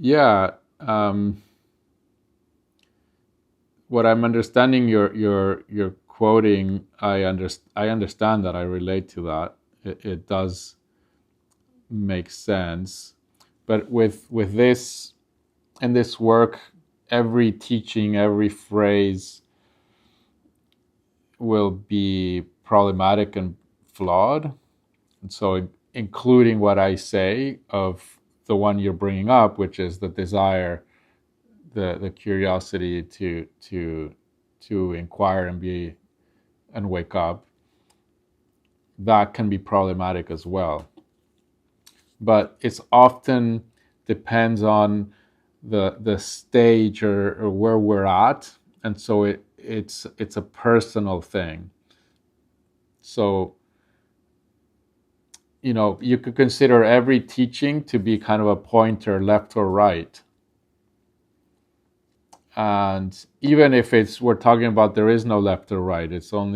Yeah. What I'm understanding you're quoting, I understand that. I relate to that. It does make sense. But with this in this work, every teaching, every phrase will be problematic and flawed. And so, including what I say of the one you're bringing up, which is the desire, the curiosity to inquire and be and wake up, that can be problematic as well. But it's often depends on the stage or where we're at, and so it's a personal thing. So you could consider every teaching to be kind of a pointer left or right. And even if it's we're talking about there is no left or right, there's no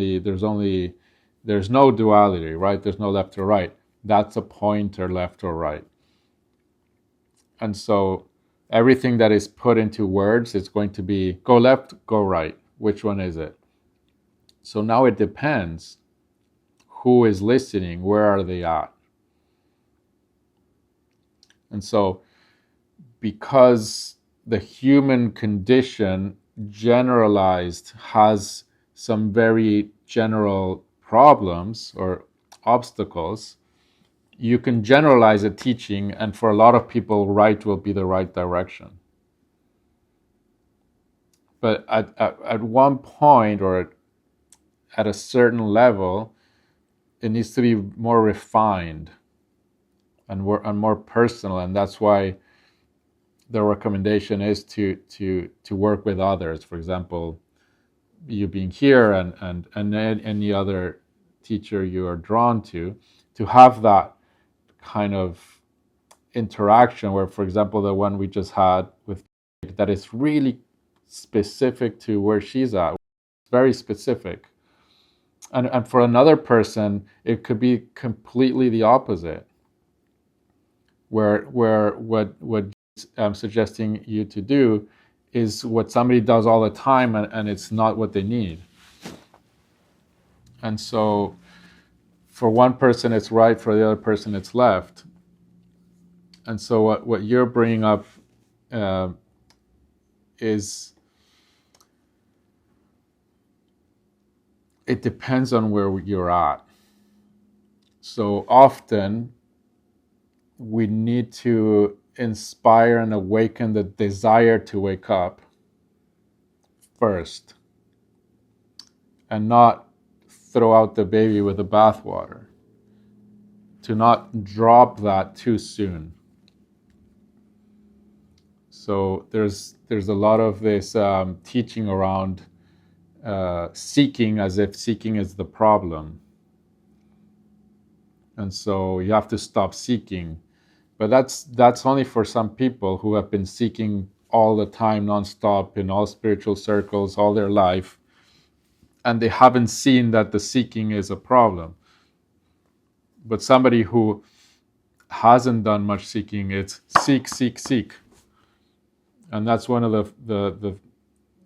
duality, right? There's no left or right. That's a pointer left or right. And so everything that is put into words is going to be go left, go right. Which one is it? So now it depends who is listening, where are they at? And so because the human condition generalized has some very general problems or obstacles, you can generalize a teaching, and for a lot of people, right will be the right direction. But at one point or at a certain level, it needs to be more refined and more personal, and that's why the recommendation is to work with others. For example, you being here and any other teacher you are drawn to have that kind of interaction where, for example, the one we just had with that is really specific to where she's at, very specific. And for another person, it could be completely the opposite, where what I'm suggesting you to do is what somebody does all the time, and it's not what they need. And so for one person it's right, for the other person it's left. And so what you're bringing up uh, is it depends on where you're at. So often we need to inspire and awaken the desire to wake up first and not throw out the baby with the bathwater, to not drop that too soon. So there's a lot of this teaching around seeking, as if seeking is the problem, and so you have to stop seeking. But that's only for some people who have been seeking all the time, nonstop, in all spiritual circles all their life, and they haven't seen that the seeking is a problem. But somebody who hasn't done much seeking, it's seek, seek, seek. And that's one of the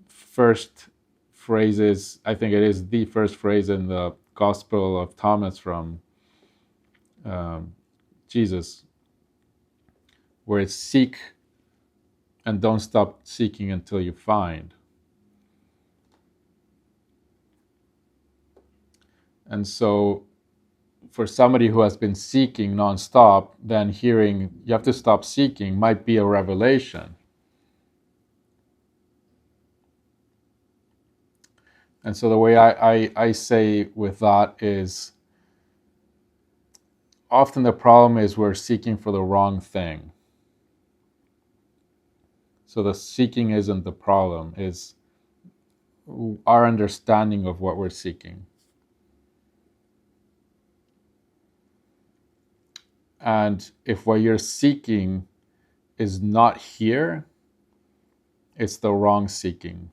first phrases. I think it is the first phrase in the Gospel of Thomas from Jesus, where it's seek and don't stop seeking until you find. And so for somebody who has been seeking nonstop, then hearing you have to stop seeking might be a revelation. And so the way I say with that is often the problem is we're seeking for the wrong thing. So the seeking isn't the problem, is our understanding of what we're seeking. And if what you're seeking is not here, it's the wrong seeking.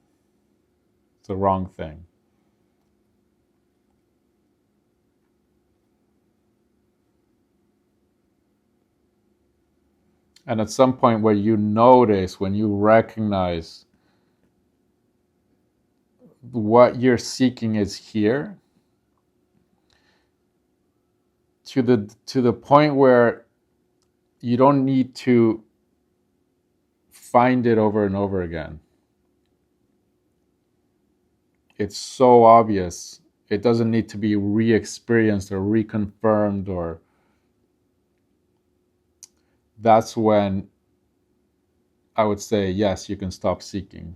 It's the wrong thing. And at some point where you notice, when you recognize what you're seeking is here, to the point where you don't need to find it over and over again. It's so obvious. It doesn't need to be re-experienced or reconfirmed, or that's when I would say, yes, you can stop seeking.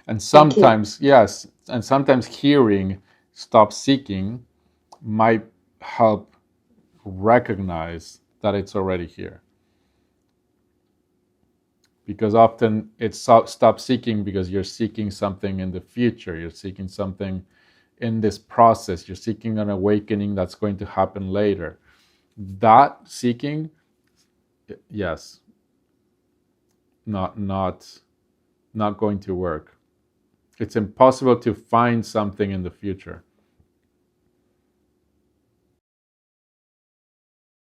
And sometimes, yes, and sometimes hearing stop seeking might help recognize that it's already here. Because often it's stop seeking because you're seeking something in the future, you're seeking something in this process, you're seeking an awakening that's going to happen later. That seeking, yes, not going to work. It's impossible to find something in the future.